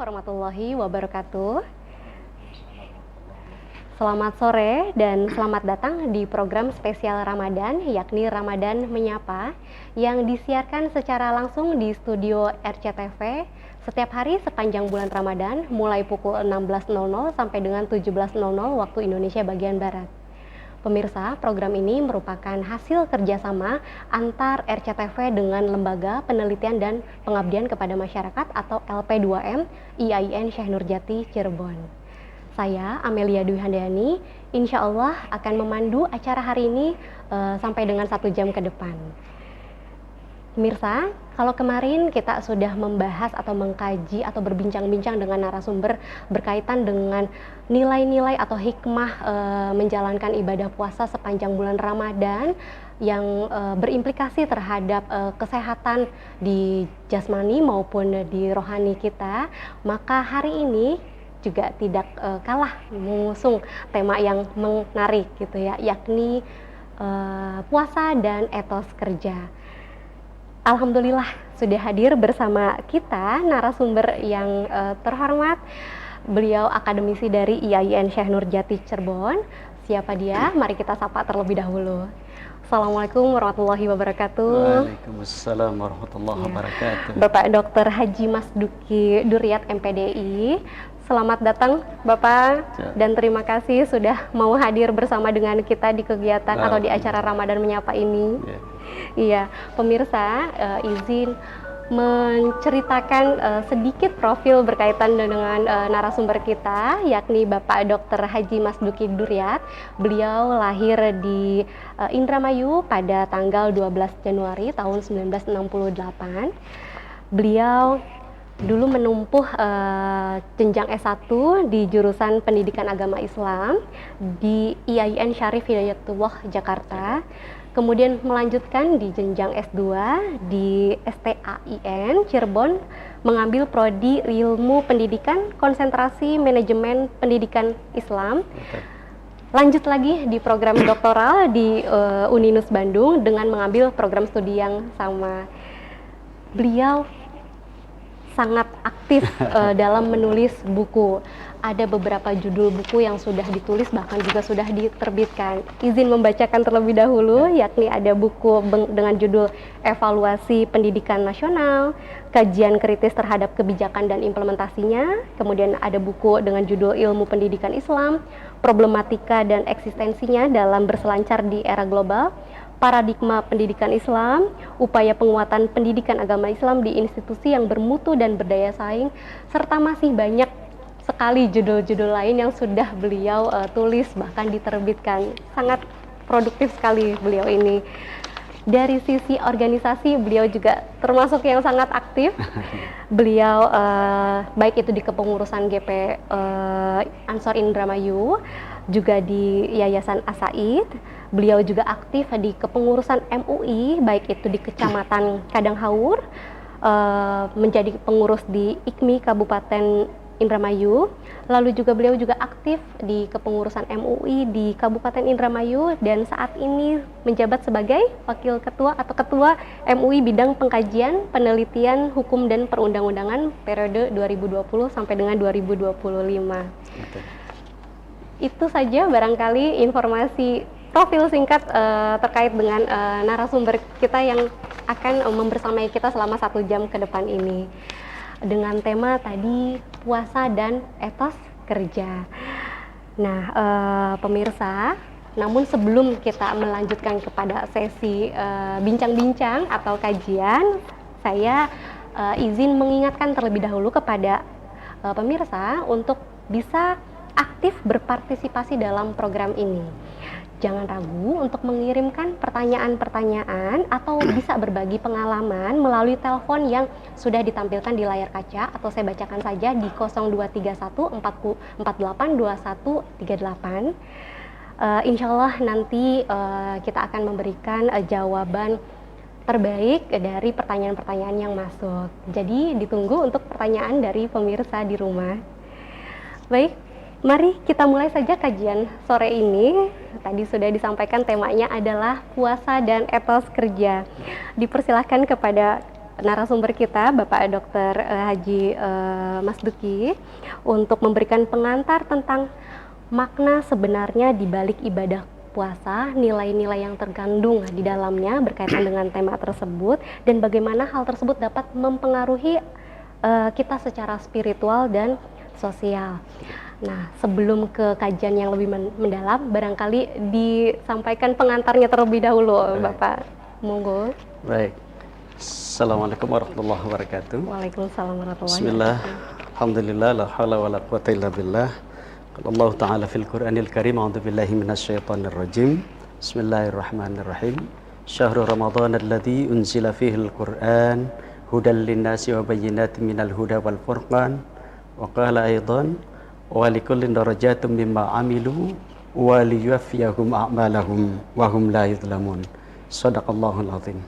warahmatullahi wabarakatuh. Selamat sore dan selamat datang di program spesial Ramadan, yakni Ramadan Menyapa, yang disiarkan secara langsung di studio RCTV setiap hari sepanjang bulan Ramadan, mulai pukul 16.00 sampai dengan 17.00 waktu Indonesia bagian Barat. Pemirsa, program ini merupakan hasil kerjasama antar RCTV dengan Lembaga Penelitian dan Pengabdian kepada Masyarakat atau LP2M IAIN Syekh Nurjati Cirebon. Saya, Amelia Dwi Handayani, insya Allah akan memandu acara hari ini sampai dengan 1 jam ke depan. Pemirsa, kalau kemarin kita sudah membahas atau mengkaji atau berbincang-bincang dengan narasumber berkaitan dengan nilai-nilai atau hikmah menjalankan ibadah puasa sepanjang bulan Ramadan yang berimplikasi terhadap kesehatan di jasmani maupun di rohani kita, maka hari ini juga tidak kalah mengusung tema yang menarik gitu ya, yakni puasa dan etos kerja. Alhamdulillah sudah hadir bersama kita narasumber yang terhormat. Beliau akademisi dari IAIN Syekh Nurjati Cirebon. Siapa dia? Mari kita sapa terlebih dahulu. Assalamualaikum warahmatullahi wabarakatuh. Waalaikumsalam warahmatullahi wabarakatuh. Bapak Dr. Haji Masduki Duriyat MPDI. Selamat datang Bapak dan terima kasih sudah mau hadir bersama dengan kita di kegiatan atau di acara Ramadan Menyapa ini. Iya, pemirsa, izin menceritakan sedikit profil berkaitan dengan narasumber kita, yakni Bapak Dr. Haji Masduki Duriyat. Beliau lahir di Indramayu pada tanggal 12 Januari tahun 1968. Beliau dulu menempuh jenjang S1 di jurusan Pendidikan Agama Islam di IAIN Syarif Hidayatullah Jakarta. Kemudian melanjutkan di jenjang S2 di STAIN Cirebon, mengambil prodi Ilmu Pendidikan Konsentrasi Manajemen Pendidikan Islam. Lanjut lagi di program doktoral di Uninus Bandung dengan mengambil program studi yang sama. Beliau sangat aktif dalam menulis buku. Ada beberapa judul buku yang sudah ditulis bahkan juga sudah diterbitkan. Izin membacakan terlebih dahulu, yakni ada buku dengan judul Evaluasi Pendidikan Nasional, Kajian Kritis Terhadap Kebijakan dan Implementasinya. Kemudian ada buku dengan judul Ilmu Pendidikan Islam, Problematika dan Eksistensinya dalam Berselancar di Era Global, Paradigma Pendidikan Islam, Upaya Penguatan Pendidikan Agama Islam di Institusi yang Bermutu dan Berdaya Saing, serta masih banyak sekali judul-judul lain yang sudah beliau tulis bahkan diterbitkan. Sangat produktif sekali beliau ini. Dari sisi organisasi beliau juga termasuk yang sangat aktif. Beliau baik itu di kepengurusan GP Ansor Indramayu, juga di Yayasan As-Said. Beliau juga aktif di kepengurusan MUI, baik itu di Kecamatan Kadanghaur, menjadi pengurus di IKMI Kabupaten Indramayu. Lalu juga beliau juga aktif di kepengurusan MUI di Kabupaten Indramayu dan saat ini menjabat sebagai Wakil Ketua atau Ketua MUI Bidang Pengkajian, Penelitian, Hukum dan Perundang-undangan periode 2020 sampai dengan 2025. Itu saja barangkali informasi profil singkat terkait dengan narasumber kita yang akan membersamai kita selama 1 jam ke depan ini. Dengan tema tadi puasa dan etos kerja. Nah, pemirsa, namun sebelum kita melanjutkan kepada sesi bincang-bincang atau kajian, saya izin mengingatkan terlebih dahulu kepada pemirsa untuk bisa aktif berpartisipasi dalam program ini. Jangan ragu untuk mengirimkan pertanyaan-pertanyaan atau bisa berbagi pengalaman melalui telepon yang sudah ditampilkan di layar kaca atau saya bacakan saja di 0231 48 2138. Insya Allah nanti kita akan memberikan jawaban terbaik dari pertanyaan-pertanyaan yang masuk. Jadi ditunggu untuk pertanyaan dari pemirsa di rumah. Baik, mari kita mulai saja kajian sore ini. Tadi sudah disampaikan temanya adalah puasa dan etos kerja. Dipersilahkan kepada narasumber kita, Bapak Dr. Haji Mas Duki, untuk memberikan pengantar tentang makna sebenarnya di balik ibadah puasa, nilai-nilai yang terkandung di dalamnya berkaitan dengan tema tersebut, dan bagaimana hal tersebut dapat mempengaruhi kita secara spiritual dan sosial. Nah, sebelum ke kajian yang lebih mendalam, barangkali disampaikan pengantarnya terlebih dahulu, Bapak. Monggo. Baik. Assalamualaikum warahmatullahi wabarakatuh. Waalaikumsalam warahmatullahi Bismillah. wabarakatuh. Alhamdulillah, la haula wa la quwata illa billah. Qala Allah Ta'ala fil Qur'anil Karim, a'udzu billahi minasyaitonir rajim. Bismillahirrahmanirrahim. Syahrul Ramadan alladzi unzila fihil Qur'an hudal linnasi wa bayyinatin minal huda wal furqan. Wa qala aidan wa likullin darajatum mimma amilu wa liyuwaffiyahum a'malahum wa hum la yuzlamun. Shadaqallahul azim.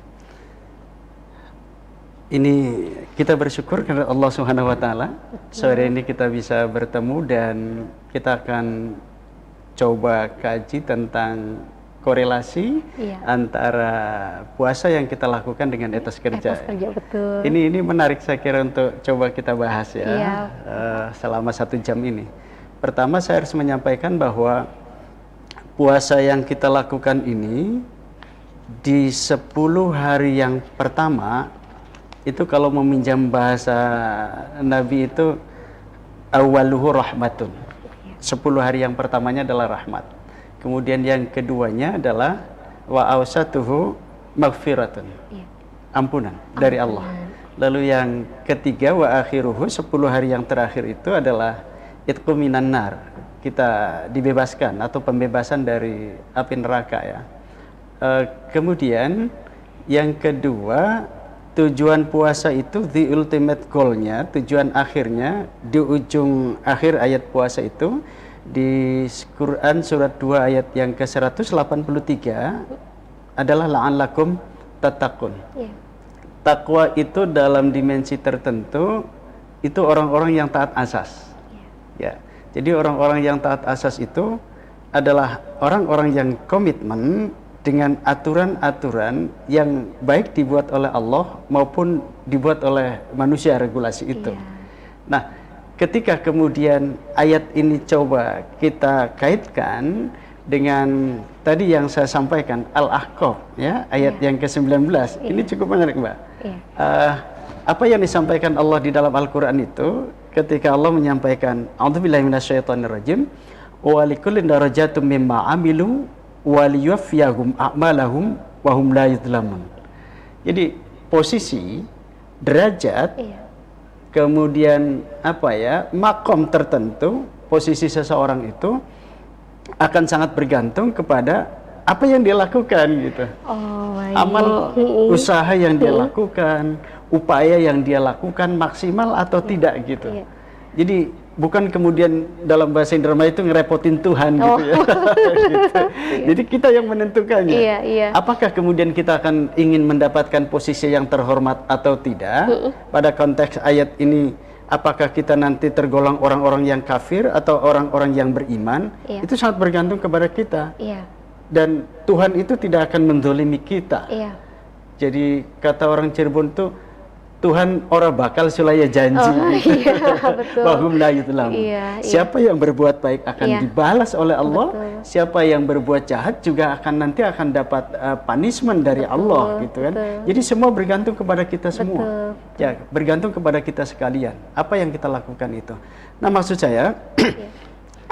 Ini kita bersyukur kepada Allah Subhanahu wa taala. Sore ini kita bisa bertemu dan kita akan coba kaji tentang korelasi antara puasa yang kita lakukan dengan etos kerja. Etos kerja, betul. Ini menarik saya kira untuk coba kita bahas ya. Selama 1 jam ini. Pertama saya harus menyampaikan bahwa puasa yang kita lakukan ini di 10 hari yang pertama itu, kalau meminjam bahasa Nabi itu awaluhu rahmatun. 10 hari yang pertamanya adalah rahmat. Kemudian yang keduanya adalah wa awsatuhu maghfiratun. Ampunan dari Allah. Lalu yang ketiga wa akhiruhu, 10 hari yang terakhir itu adalah itqu minan nar. Kita dibebaskan atau pembebasan dari api neraka ya. Kemudian yang kedua, tujuan puasa itu, the ultimate goal-nya, tujuan akhirnya di ujung akhir ayat puasa itu di Quran surat 2 ayat yang ke-183 adalah la'allakum tattaqun. Takwa itu dalam dimensi tertentu itu orang-orang yang taat asas. Ya. Jadi orang-orang yang taat asas itu adalah orang-orang yang komitmen dengan aturan-aturan yang baik dibuat oleh Allah maupun dibuat oleh manusia, regulasi itu. Nah, ketika kemudian ayat ini coba kita kaitkan dengan tadi yang saya sampaikan Al-Ahqaf ya, ayat yang ke-19. Ini cukup menarik, Mbak. Apa yang disampaikan Allah di dalam Al-Qur'an itu, ketika Allah menyampaikan a'udzubillahi minasyaitonirrajim wa likullin darajatum mimma amilu waliyuwaffiyahum a'malahum wa hum la yuzlamun. Jadi posisi, derajat, kemudian makom tertentu, posisi seseorang itu akan sangat bergantung kepada apa yang dia lakukan gitu. Amal usaha yang dia lakukan, upaya yang dia lakukan maksimal atau tidak gitu. Jadi bukan kemudian dalam bahasa Indramayu itu ngerepotin Tuhan gitu ya. Gitu. Jadi kita yang menentukannya. Apakah kemudian kita akan ingin mendapatkan posisi yang terhormat atau tidak? Pada konteks ayat ini, apakah kita nanti tergolong orang-orang yang kafir atau orang-orang yang beriman? Itu sangat bergantung kepada kita. Dan Tuhan itu tidak akan menzolimi kita. Jadi kata orang Cirebon tuh, Tuhan ora bakal sulaya janji. Wahum la yuzlamun. Siapa yang berbuat baik akan dibalas oleh Allah. Siapa yang berbuat jahat juga nanti akan dapat punishment dari Allah gitu kan. Jadi semua bergantung kepada kita semua. Ya, bergantung kepada kita sekalian. Apa yang kita lakukan itu. Nah, maksud saya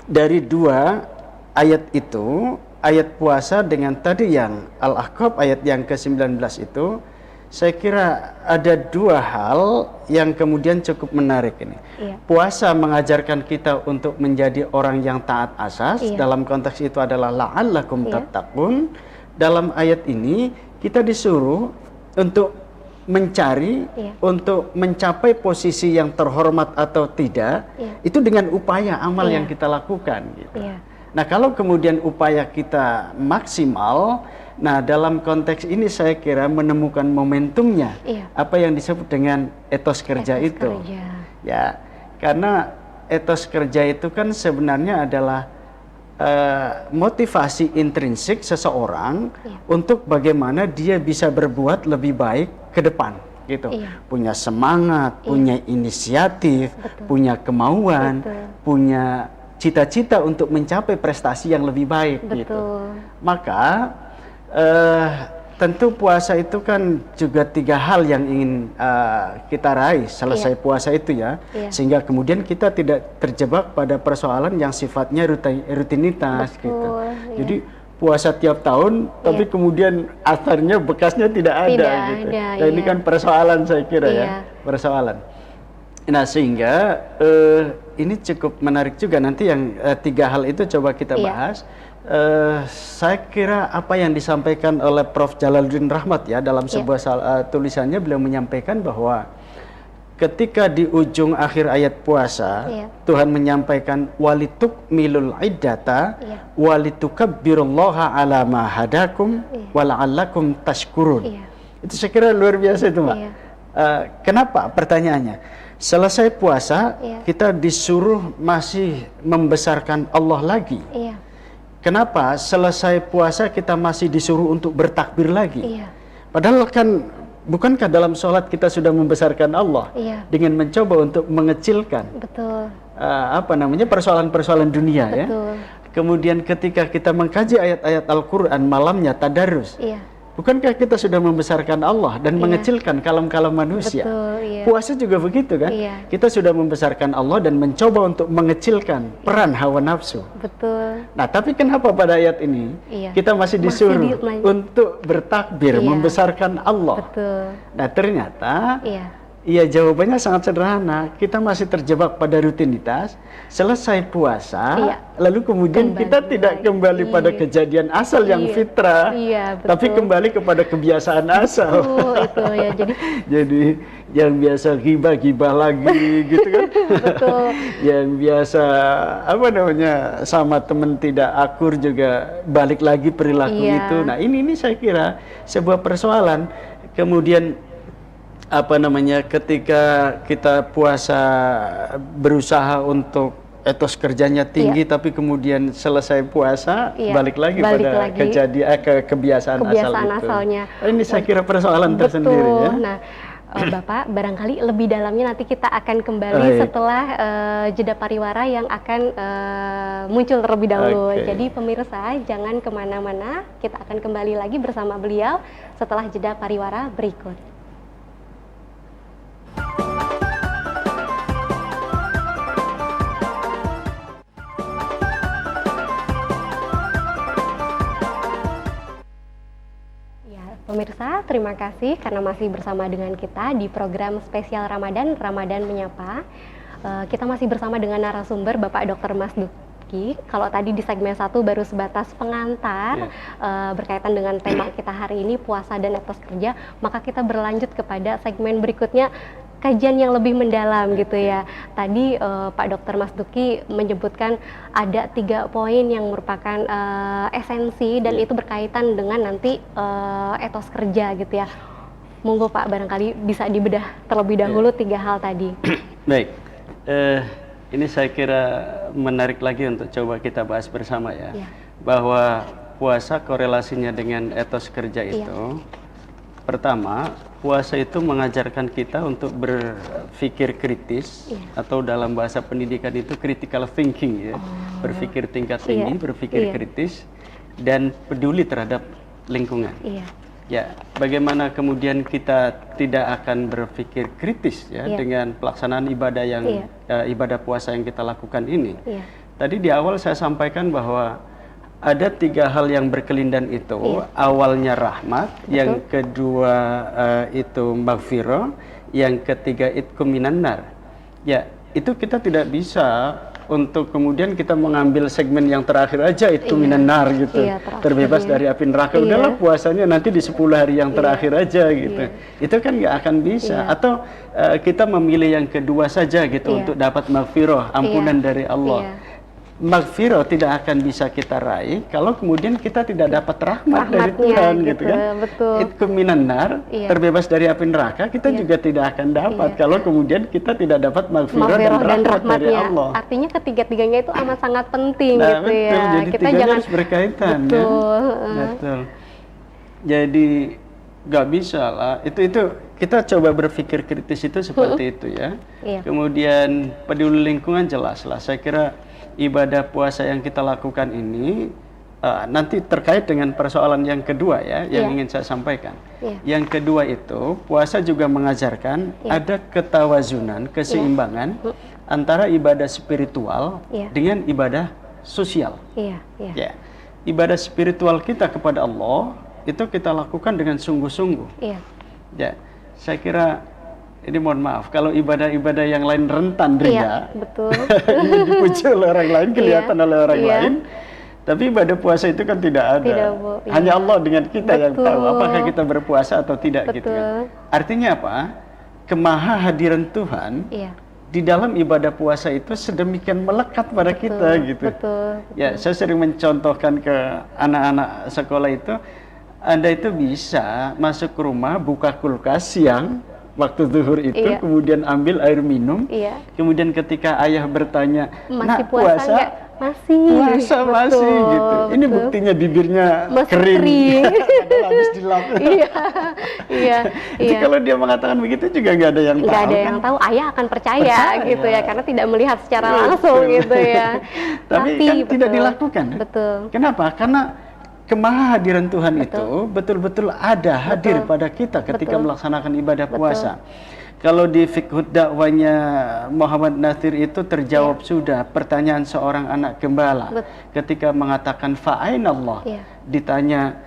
dari 2 ayat itu, ayat puasa dengan tadi yang Al-Ahqaf ayat yang ke-19 itu, saya kira ada 2 hal yang kemudian cukup menarik ini. Puasa mengajarkan kita untuk menjadi orang yang taat asas. Dalam konteks itu adalah la'allakum tattaqun. Dalam ayat ini kita disuruh untuk mencari, untuk mencapai posisi yang terhormat atau tidak, itu dengan upaya amal yang kita lakukan gitu. Nah, kalau kemudian upaya kita maksimal, nah dalam konteks ini saya kira menemukan momentumnya, apa yang disebut dengan etos kerja itu. Ya, karena etos kerja itu kan sebenarnya adalah motivasi intrinsik seseorang untuk bagaimana dia bisa berbuat lebih baik ke depan. gitu. Iya. Punya semangat, Iya. punya inisiatif, Betul. punya kemauan, Betul. punya cita-cita untuk mencapai prestasi yang lebih baik gitu. Betul. Maka tentu puasa itu kan juga 3 hal yang ingin kita raih selesai puasa itu ya. Iya. Sehingga kemudian kita tidak terjebak pada persoalan yang sifatnya rutinitas Betul, gitu. iya. Jadi puasa tiap tahun tapi kemudian asarnya bekasnya tidak ada Tidak gitu. ada, Nah, ini iya. kan persoalan saya kira ya, Iya. persoalan. Nah, sehingga ini cukup menarik juga nanti yang 3 hal itu coba kita Iya. bahas. Saya kira apa yang disampaikan oleh Prof. Jalaluddin Rahmat ya dalam sebuah tulisannya, beliau menyampaikan bahwa ketika di ujung akhir ayat puasa Tuhan menyampaikan walitukmilul iddata walitukabbirullaha ala ma hadakum wala'allakum tashkurun. Itu saya kira luar biasa itu, Mbak. Kenapa? Pertanyaannya, selesai puasa kita disuruh masih membesarkan Allah lagi. Kenapa selesai puasa kita masih disuruh untuk bertakbir lagi? Padahal kan bukankah dalam sholat kita sudah membesarkan Allah dengan mencoba untuk mengecilkan persoalan-persoalan dunia ya. Kemudian ketika kita mengkaji ayat-ayat Al-Quran malamnya tadarus, bukankah kita sudah membesarkan Allah dan mengecilkan kalam-kalam manusia? Puasa juga begitu kan? Kita sudah membesarkan Allah dan mencoba untuk mengecilkan peran hawa nafsu. Nah, tapi kenapa pada ayat ini kita masih disuruh untuk bertakbir, membesarkan Allah? Nah, ternyata jawabannya sangat sederhana. Kita masih terjebak pada rutinitas. Selesai puasa, lalu kemudian kita tidak kembali pada kejadian asal yang fitrah, tapi kembali kepada kebiasaan asal. Itu ya. Jadi yang biasa gibah lagi gitu kan. Yang biasa sama teman tidak akur juga balik lagi perilaku itu. Nah, ini saya kira sebuah persoalan. Kemudian ketika kita puasa berusaha untuk etos kerjanya tinggi, tapi kemudian selesai puasa balik lagi pada kebiasaan asal itu. Asalnya. Ini saya kira persoalan tersendiri ya. Nah, Bapak, barangkali lebih dalamnya nanti kita akan kembali setelah jeda pariwara yang akan muncul terlebih dahulu. Jadi pemirsa jangan kemana-mana, kita akan kembali lagi bersama beliau setelah jeda pariwara berikut. Pemirsa, terima kasih karena masih bersama dengan kita di program spesial Ramadan Menyapa. Kita masih bersama dengan narasumber Bapak Dr. Mas Duki. Kalau tadi di segmen 1 baru sebatas pengantar berkaitan dengan tema kita hari ini, puasa dan etos kerja, maka kita berlanjut kepada segmen berikutnya, kajian yang lebih mendalam gitu ya. Tadi Pak Dr. Mas Duki menyebutkan ada 3 poin yang merupakan esensi dan itu berkaitan dengan nanti etos kerja gitu ya. Monggo Pak, barangkali bisa dibedah terlebih dahulu 3 hal tadi. Baik, ini saya kira menarik lagi untuk coba kita bahas bersama ya. Bahwa puasa korelasinya dengan etos kerja itu, pertama, puasa itu mengajarkan kita untuk berpikir kritis, atau dalam bahasa pendidikan itu critical thinking ya. Berpikir tingkat tinggi, berpikir kritis, dan peduli terhadap lingkungan. Ya, bagaimana kemudian kita tidak akan berpikir kritis ya dengan pelaksanaan ibadah yang ibadah puasa yang kita lakukan ini. Tadi di awal saya sampaikan bahwa ada 3 hal yang berkelindan itu. Awalnya rahmat, yang kedua itu maghfirah, yang ketiga itqum minan nar. Ya, itu kita tidak bisa untuk kemudian kita mengambil segmen yang terakhir aja itu minan nar gitu. Terbebas dari api neraka. Udahlah puasanya nanti di 10 hari yang terakhir aja gitu. Itu kan nggak akan bisa. Atau kita memilih yang kedua saja gitu untuk dapat maghfirah, ampunan dari Allah. Maghfirah tidak akan bisa kita raih kalau kemudian kita tidak dapat rahmat dari Tuhan gitu kan. Itqum minan nar, terbebas dari api neraka, kita juga tidak akan dapat kalau kemudian kita tidak dapat maghfirah dan rahmat dari Allah. Artinya ketiga-tiganya itu amat sangat penting gitu ya. Jadi kita jangan harus berkaitan. Betul. Jadi nggak bisa lah. Itu kita coba berpikir kritis itu seperti itu ya. Iya. Kemudian peduli lingkungan jelas lah. Saya kira ibadah puasa yang kita lakukan ini nanti terkait dengan persoalan yang kedua ya, yang ingin saya sampaikan. Yang kedua itu puasa juga mengajarkan ada ketawazunan, keseimbangan antara ibadah spiritual dengan ibadah sosial. Ya. Ibadah spiritual kita kepada Allah itu kita lakukan dengan sungguh-sungguh. Ya, saya kira ini mohon maaf kalau ibadah-ibadah yang lain rentan ria, betul. ingin dipuji oleh orang lain, kelihatan oleh orang lain. Tapi ibadah puasa itu kan tidak ada. Tidak, Bu. Hanya Allah dengan kita yang tahu apakah kita berpuasa atau tidak gitu kan. Artinya apa? Kemahahadiran Tuhan di dalam ibadah puasa itu sedemikian melekat pada kita gitu. Ya, saya sering mencontohkan ke anak-anak sekolah itu, Anda itu bisa masuk ke rumah, buka kulkas siang waktu zuhur itu, kemudian ambil air minum, kemudian ketika ayah bertanya, masih "Nak, puasa?" Masih gitu. Ini buktinya bibirnya kering. Padahal habis dilap. Jadi kalau dia mengatakan begitu juga nggak ada yang tahu. Nggak ada yang tahu. Ayah akan percaya gitu ya, karena tidak melihat secara langsung gitu ya. Tapi kan tidak dilakukan. Betul. Kenapa? Karena kemahahadiran Tuhan itu betul-betul ada hadir pada kita ketika melaksanakan ibadah puasa. Kalau di fiqh dakwanya Muhammad Natsir itu terjawab sudah pertanyaan seorang anak gembala ketika mengatakan fa'ainallah, ditanya,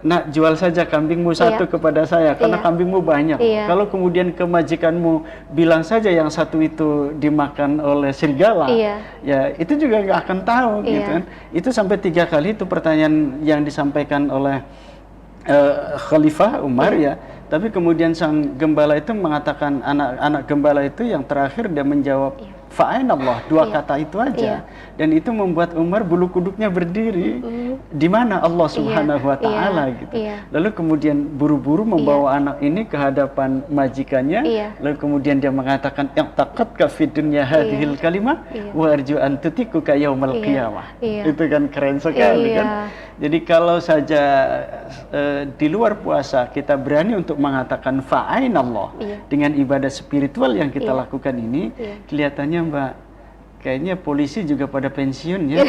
"Nak, jual saja kambingmu satu kepada saya karena kambingmu banyak." Kalau kemudian kemajikanmu bilang saja yang satu itu dimakan oleh serigala, ya itu juga nggak akan tahu gitu kan. Itu sampai 3 kali itu pertanyaan yang disampaikan oleh Khalifah Umar ya. Tapi kemudian sang gembala itu mengatakan, anak gembala itu yang terakhir dia menjawab fa'ainallah, 2 kata itu aja. Dan itu membuat Umar bulu kuduknya berdiri. Di mana Allah Subhanahu wa taala gitu. Lalu kemudian buru-buru membawa anak ini ke hadapan majikannya. Lalu kemudian dia mengatakan, "I'taqadka fid dunya hadhil kalimah wa arju an tutikuka yaumal qiyamah." Itu kan keren sekali kan. Jadi kalau saja di luar puasa kita berani untuk mengatakan fa'ainallah dengan ibadah spiritual yang kita lakukan ini, kelihatannya Mbak, kayaknya polisi juga pada pensiun ya.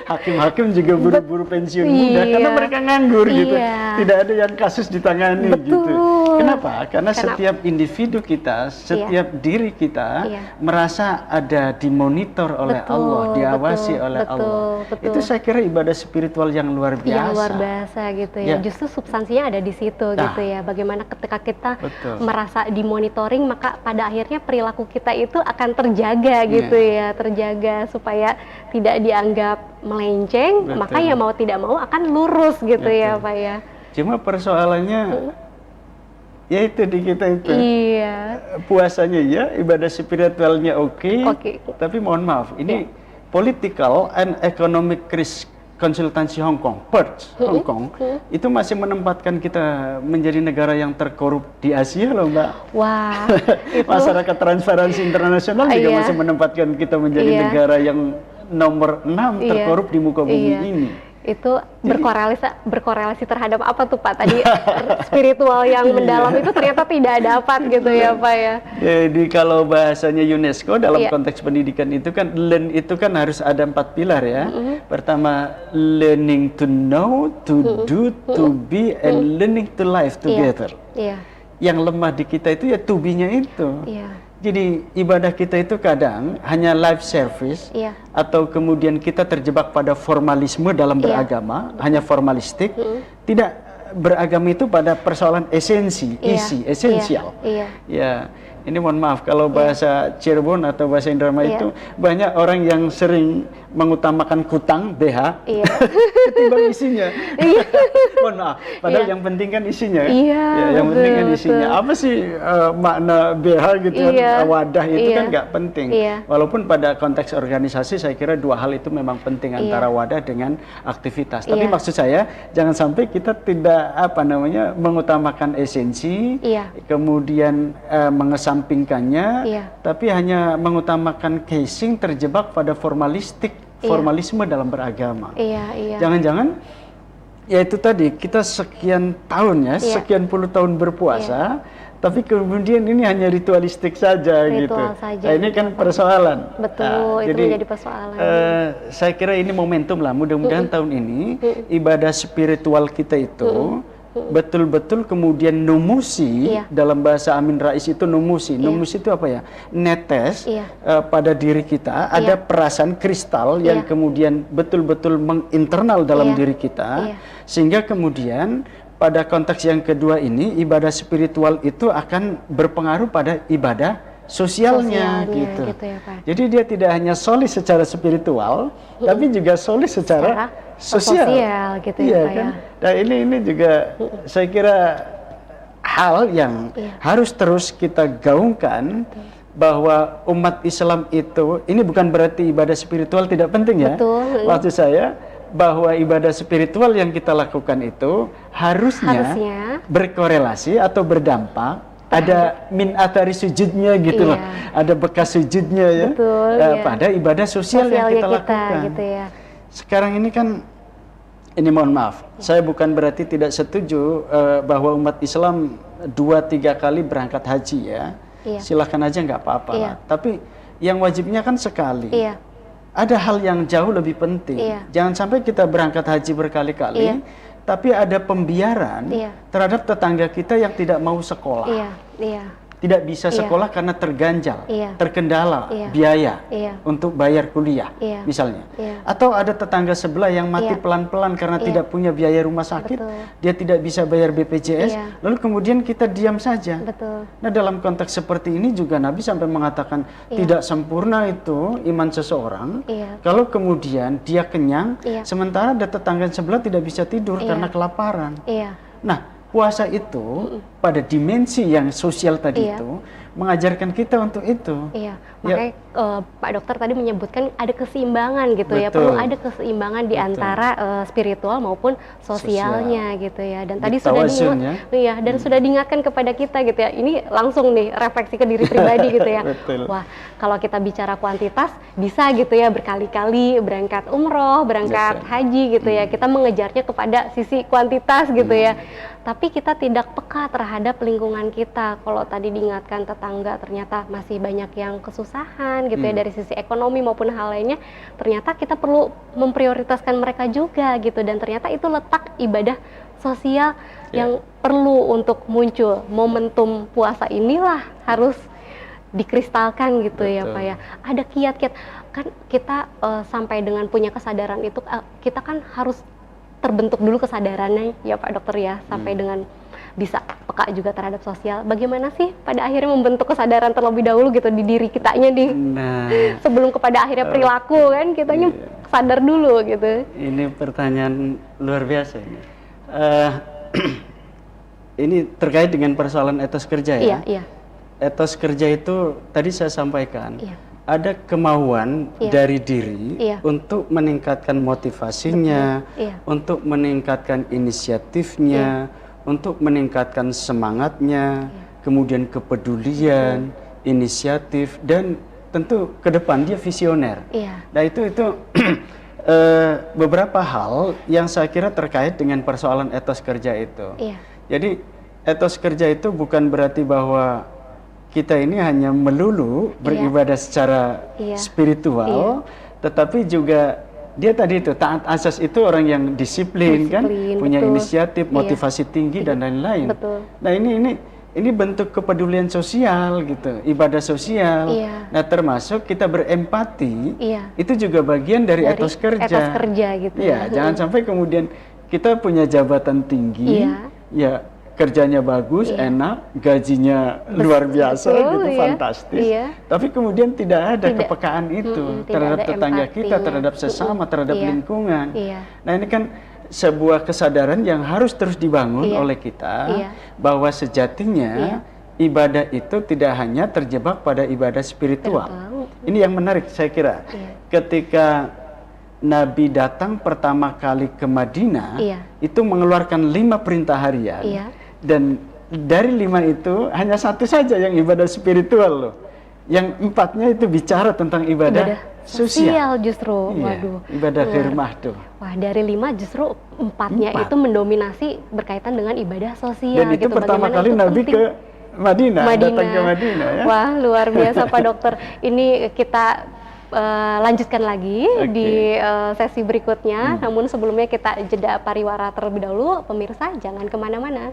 Hakim-hakim juga buru-buru pensiun muda karena mereka nganggur gitu. Tidak ada yang kasus ditangani gitu. Kenapa? Karena setiap individu kita, setiap diri kita merasa ada dimonitor oleh Allah, diawasi oleh Allah. Itu saya kira ibadah spiritual yang luar biasa. Yang luar biasa gitu ya. Justru substansinya ada di situ gitu ya. Bagaimana ketika kita merasa dimonitoring, maka pada akhirnya perilaku kita itu akan terjaga gitu ya, terjaga supaya tidak dianggap melenceng, maka ya mau tidak mau akan lurus gitu ya Pak ya. Cuma persoalannya ya itu di kita itu. Puasanya ya, ibadah spiritualnya oke. Tapi mohon maaf, ini Political and Economic Risk Konsultansi Hong Kong, PERT, Hong Kong, itu masih menempatkan kita menjadi negara yang terkorup di Asia loh Mbak. Wah. Masyarakat Transparansi Internasional juga masih menempatkan kita menjadi negara yang nomor 6 terkorup di muka bumi ini. Itu berkorelasi terhadap apa tuh Pak? Tadi spiritual yang mendalam itu ternyata tidak dapat gitu ya Pak ya. Jadi kalau bahasanya UNESCO dalam konteks pendidikan itu kan learn itu kan harus ada 4 pilar ya. Pertama learning to know, to do, to be, and learning to live together. Yang lemah di kita itu ya to be-nya itu. Jadi ibadah kita itu kadang hanya live service atau kemudian kita terjebak pada formalisme dalam beragama, hanya formalistik, tidak beragama itu pada persoalan esensi, isi, esensial. Ya, ini mohon maaf kalau bahasa Cirebon atau bahasa Indramayu itu banyak orang yang sering mengutamakan kutang BH ketimbang isinya. Mohon maaf, padahal yang penting kan isinya. Ya, yang penting kan isinya. Apa sih makna BH gitu kan, wadah itu kan nggak penting. Walaupun pada konteks organisasi saya kira 2 hal itu memang penting antara wadah dengan aktivitas. Tapi maksud saya jangan sampai kita tidak mengutamakan esensi, kemudian mengesampingkannya, tapi hanya mengutamakan casing, terjebak pada formalisme dalam beragama. Jangan-jangan Ya itu tadi, kita sekian tahun ya, sekian puluh tahun berpuasa, tapi kemudian ini hanya ritualistik saja gitu. Saja, nah ini kan persoalan. Betul, itu jadi, menjadi persoalan. Saya kira ini momentum lah, mudah-mudahan tahun ini ibadah spiritual kita itu betul-betul kemudian numusi, dalam bahasa Amin Rais itu numusi. Numusi itu apa ya? Netes pada diri kita, ada perasaan kristal yang kemudian betul-betul menginternal dalam diri kita, sehingga kemudian pada konteks yang kedua ini ibadah spiritual itu akan berpengaruh pada ibadah sosialnya gitu ya, Pak. Jadi dia tidak hanya solid secara spiritual, tapi juga solid secara sosial gitu ya, Pak, kan? Nah ini juga saya kira hal yang harus terus kita gaungkan, bahwa umat Islam itu, ini bukan berarti ibadah spiritual tidak penting ya. Maksud saya bahwa ibadah spiritual yang kita lakukan itu harusnya berkorelasi atau berdampak, ada min athari sujudnya gitu loh, ada bekas sujudnya ya, pada ibadah sosial yang kita lakukan gitu ya. Sekarang ini kan, ini mohon maaf, saya bukan berarti tidak setuju bahwa umat Islam 2-3 kali berangkat haji ya, silahkan aja nggak apa-apa lah. Tapi yang wajibnya kan sekali. Ada hal yang jauh lebih penting. Jangan sampai kita berangkat haji berkali-kali, tapi ada pembiaran terhadap tetangga kita yang tidak mau sekolah. Tidak bisa sekolah karena terganjal, terkendala biaya untuk bayar kuliah misalnya. Atau ada tetangga sebelah yang mati pelan-pelan karena tidak punya biaya rumah sakit, dia tidak bisa bayar BPJS, lalu kemudian kita diam saja. Nah dalam konteks seperti ini juga Nabi sampai mengatakan tidak sempurna itu iman seseorang kalau kemudian dia kenyang, sementara ada tetangga sebelah tidak bisa tidur karena kelaparan. Nah puasa itu pada dimensi yang sosial tadi itu mengajarkan kita untuk itu. Makanya Pak Dokter tadi menyebutkan ada keseimbangan gitu ya, perlu ada keseimbangan di antara spiritual maupun sosialnya gitu ya. Dan tadi sudah diingatkan kepada kita gitu ya. Ini langsung nih refleksi ke diri pribadi gitu ya. Wah, kalau kita bicara kuantitas bisa gitu ya, berkali-kali berangkat umroh, berangkat haji gitu ya. Kita mengejarnya kepada sisi kuantitas gitu ya. Tapi kita tidak peka terhadap lingkungan kita. Kalau tadi diingatkan tetangga ternyata masih banyak yang kesusahan gitu ya, dari sisi ekonomi maupun hal lainnya, ternyata kita perlu memprioritaskan mereka juga gitu. Dan ternyata itu letak ibadah sosial yang perlu untuk muncul. Momentum puasa inilah harus dikristalkan gitu ya Pak ya. Ada kiat-kiat, kan kita sampai dengan punya kesadaran itu, kita kan harus terbentuk dulu kesadarannya ya Pak Dokter ya, sampai dengan bisa peka juga terhadap sosial. Bagaimana sih pada akhirnya membentuk kesadaran terlebih dahulu gitu di diri kitanya nih, sebelum kepada akhirnya perilaku kan kitanya sadar dulu gitu. Ini pertanyaan luar biasa ini. Ini terkait dengan persoalan etos kerja ya. Etos kerja itu tadi saya sampaikan. Ada kemauan dari diri untuk meningkatkan motivasinya, untuk meningkatkan inisiatifnya, untuk meningkatkan semangatnya, kemudian kepedulian, inisiatif, dan tentu ke depan dia visioner. Nah itu beberapa hal yang saya kira terkait dengan persoalan etos kerja itu. Jadi etos kerja itu bukan berarti bahwa kita ini hanya melulu beribadah secara spiritual, tetapi juga dia tadi itu taat asas itu orang yang disiplin kan, punya inisiatif, motivasi tinggi dan lain-lain. Nah ini bentuk kepedulian sosial gitu, ibadah sosial. Nah termasuk kita berempati, itu juga bagian dari etos kerja. Etos kerja gitu. Jangan sampai kemudian kita punya jabatan tinggi, kerjanya bagus, enak, gajinya luar biasa gitu, fantastis. Tapi kemudian tidak ada kepekaan itu terhadap tetangga kita, terhadap sesama, terhadap lingkungan. Nah ini kan sebuah kesadaran yang harus terus dibangun oleh kita, bahwa sejatinya ibadah itu tidak hanya terjebak pada ibadah spiritual. Ini yang menarik saya kira. Ketika Nabi datang pertama kali ke Madinah, itu mengeluarkan 5 perintah harian. Dan dari 5 itu hanya 1 saja yang ibadah spiritual loh. Yang 4-nya itu bicara tentang ibadah sosial justru. Iya, Waduh. ibadah khidmah tuh. Wah, dari 5 justru 4-nya itu mendominasi berkaitan dengan ibadah sosial. Dan itu gitu. pertama Bagaimana kali itu Nabi penting. ke Madinah, datang ke Madinah ya. Wah, luar biasa Pak Dokter. Ini kita lanjutkan lagi di sesi berikutnya. Namun sebelumnya kita jeda pariwara terlebih dahulu. Pemirsa, jangan kemana-mana.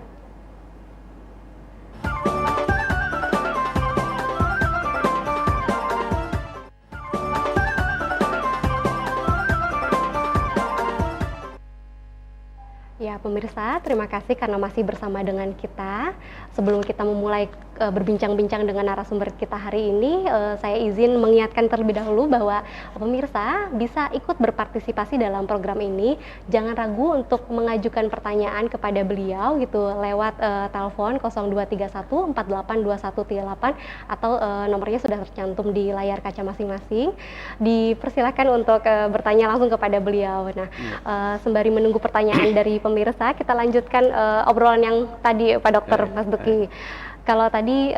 Ya pemirsa, terima kasih karena masih bersama dengan kita. Sebelum kita memulai berbincang-bincang dengan narasumber kita hari ini, saya izin mengingatkan terlebih dahulu bahwa pemirsa bisa ikut berpartisipasi dalam program ini. Jangan ragu untuk mengajukan pertanyaan kepada beliau gitu lewat telepon 0231 482138 atau nomornya sudah tercantum di layar kaca masing-masing. Dipersilakan untuk bertanya langsung kepada beliau. Nah, sembari menunggu pertanyaan dari pemirsa, kita lanjutkan obrolan yang tadi Pak Dokter Mas Duki. Kalau tadi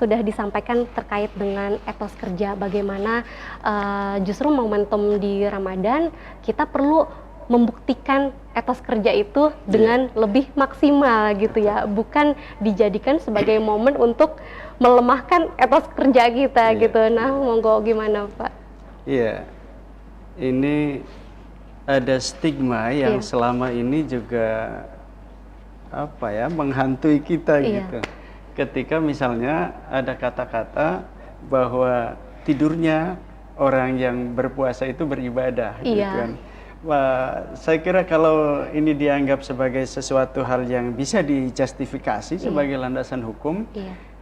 sudah disampaikan terkait dengan etos kerja, bagaimana justru momentum di Ramadan kita perlu membuktikan etos kerja itu dengan lebih maksimal gitu ya, bukan dijadikan sebagai momen untuk melemahkan etos kerja kita gitu. Nah, monggo gimana Pak? Iya, ini ada stigma yang selama ini juga apa ya menghantui kita gitu. Ketika misalnya ada kata-kata bahwa tidurnya orang yang berpuasa itu beribadah, gitu kan. Wah, saya kira kalau ini dianggap sebagai sesuatu hal yang bisa dijustifikasi sebagai landasan hukum,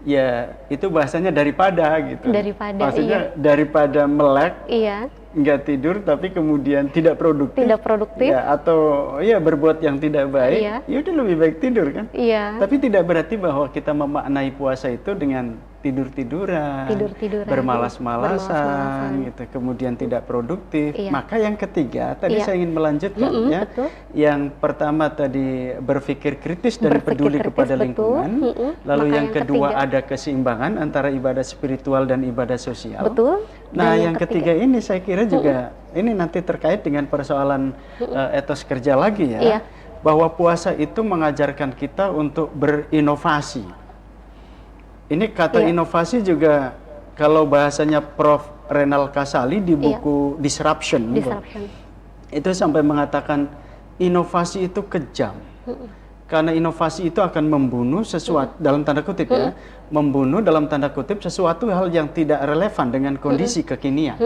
ya itu bahasanya daripada gitu. Maksudnya daripada melek, nggak tidur tapi kemudian tidak produktif, ya, atau ya berbuat yang tidak baik, ya udah lebih baik tidur kan. Tapi tidak berarti bahwa kita memaknai puasa itu dengan tidur-tiduran, bermalas-malasan gitu, kemudian tidak produktif. Maka yang ketiga tadi saya ingin melanjutkan ya. Yang pertama tadi berpikir kritis dan peduli kepada lingkungan. Lalu yang kedua ada keseimbangan antara ibadah spiritual dan ibadah sosial. Nah, yang ketiga ini saya kira juga ini nanti terkait dengan persoalan etos kerja lagi ya. Bahwa puasa itu mengajarkan kita untuk berinovasi. Ini kata inovasi juga kalau bahasanya Prof. Renal Kasali di buku Disruption. Itu sampai mengatakan inovasi itu kejam. Karena inovasi itu akan membunuh sesuatu, dalam tanda kutip ya, membunuh dalam tanda kutip sesuatu hal yang tidak relevan dengan kondisi kekinian.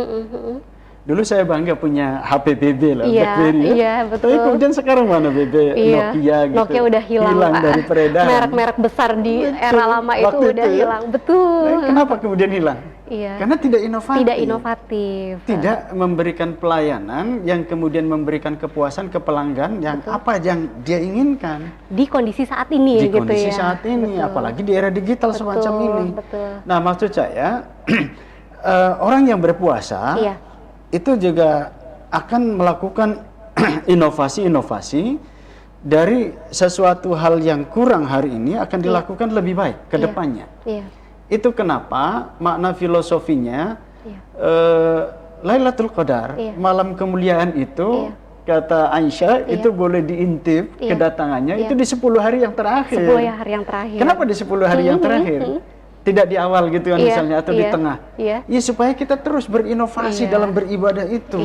Dulu saya bangga punya HP BB lah, BlackBerry ya. Tapi kemudian sekarang mana BB Nokia gitu. Nokia udah hilang dari peredaran. Merek-merek besar di era lama itu udah hilang. Kenapa kemudian hilang? Karena tidak inovatif. Tidak inovatif. Tidak memberikan pelayanan yang kemudian memberikan kepuasan ke pelanggan yang apa yang dia inginkan. Di kondisi saat ini gitu ya. Di kondisi saat ini, apalagi di era digital semacam ini. Nah, maksud saya orang yang berpuasa itu juga akan melakukan inovasi-inovasi dari sesuatu hal yang kurang hari ini akan dilakukan lebih baik ke depannya. Itu kenapa makna filosofinya Lailatul Qadar, malam kemuliaan itu kata Aisyah itu boleh diintip kedatangannya itu di 10 hari yang terakhir. 10 hari yang terakhir. Kenapa di 10 hari yang terakhir? Tidak di awal gitu kan misalnya atau di tengah. Ya supaya kita terus berinovasi dalam beribadah itu.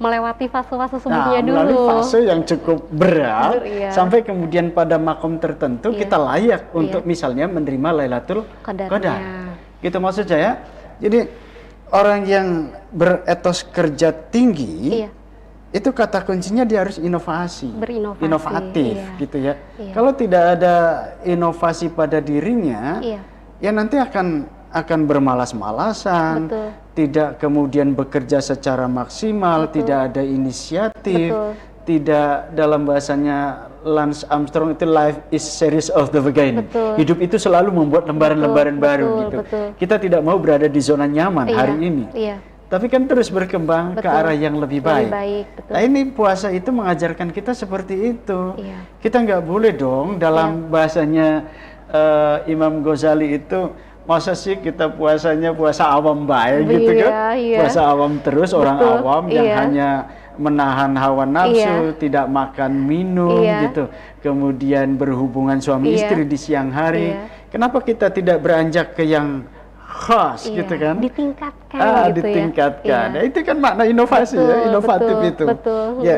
Melewati fase-fase sebelumnya dulu. Melalui fase yang cukup berat sampai kemudian pada makom tertentu kita layak untuk misalnya menerima Lailatul Qadar. Gitu maksud saya. Jadi orang yang beretos kerja tinggi itu kata kuncinya dia harus inovasi, inovatif gitu ya. Kalau tidak ada inovasi pada dirinya, ya nanti akan bermalas-malasan, tidak kemudian bekerja secara maksimal, tidak ada inisiatif, tidak dalam bahasanya Lance Armstrong itu life is series of the beginning. Hidup itu selalu membuat lembaran-lembaran baru gitu. Kita tidak mau berada di zona nyaman hari ini. Tapi kan terus berkembang ke arah yang lebih baik. Nah ini puasa itu mengajarkan kita seperti itu. Kita nggak boleh dong dalam bahasanya Imam Ghazali itu masa sih kita puasanya puasa awam baik gitu kan? Iya. Puasa awam terus, orang awam yang hanya menahan hawa nafsu, tidak makan minum gitu, kemudian berhubungan suami istri di siang hari. Kenapa kita tidak beranjak ke yang khas gitu kan? Ditingkatkan gitu ditingkatkan. ya. Nah, itu kan makna inovasi inovatif itu. Betul. Ya.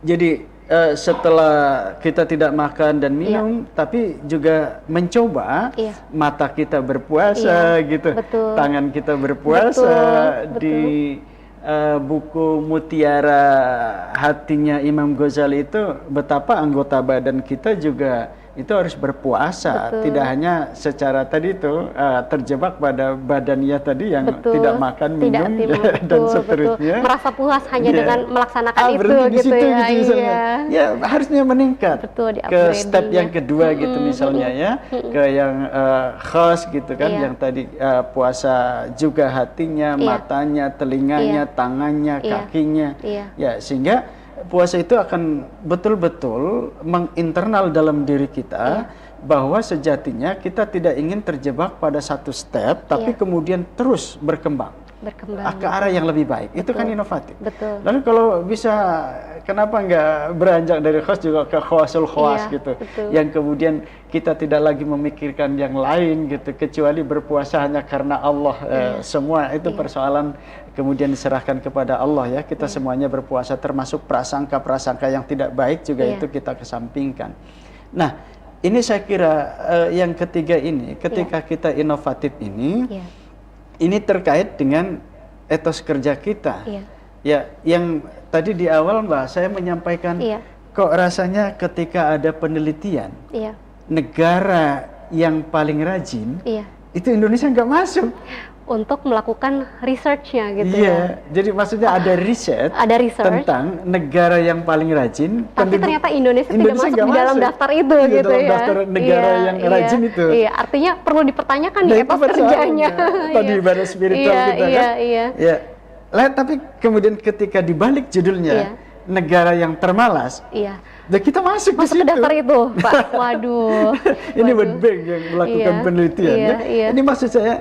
Jadi setelah kita tidak makan dan minum, tapi juga mencoba mata kita berpuasa gitu, tangan kita berpuasa. Di buku Mutiara Hatinya Imam Ghazali itu betapa anggota badan kita juga itu harus berpuasa, tidak hanya secara tadi itu terjebak pada badannya tadi yang tidak makan minum dan seterusnya, merasa puas hanya dengan melaksanakan itu di gitu situ, ya. gitu misalnya. Ya harusnya meningkat ke step yang kedua gitu misalnya ya, ke yang khas gitu kan, yang tadi puasa juga hatinya, matanya, telinganya, tangannya, kakinya, ya sehingga puasa itu akan betul-betul menginternal dalam diri kita bahwa sejatinya kita tidak ingin terjebak pada satu step, tapi kemudian terus berkembang ke arah yang lebih baik. Itu kan inovatif. Lalu kalau bisa, kenapa nggak beranjak dari khas juga ke khawasul khawas gitu, yang kemudian kita tidak lagi memikirkan yang lain gitu, kecuali berpuasa hanya karena Allah. Semua itu persoalan kemudian diserahkan kepada Allah ya. Kita semuanya berpuasa, termasuk prasangka-prasangka yang tidak baik juga itu kita kesampingkan. Nah, ini saya kira yang ketiga ini, ketika kita inovatif ini terkait dengan etos kerja kita. Ya, yang tadi di awal Mbak saya menyampaikan, kok rasanya ketika ada penelitian, negara yang paling rajin, itu Indonesia nggak masuk. Untuk melakukan research-nya gitu ya. Jadi maksudnya ada research tentang negara yang paling rajin. Tapi ternyata Indonesia tidak masuk di dalam daftar itu gitu dalam ya. Daftar negara yang rajin itu. Iya, artinya perlu dipertanyakan di etos kerjanya. Tadi ibadah spiritual kita kan. Iya. Lah, tapi kemudian ketika dibalik judulnya negara yang termalas. Dan kita masuk ke daftar itu, Pak. Waduh. Ini World Bank yang melakukan penelitian ya. Ini maksud saya,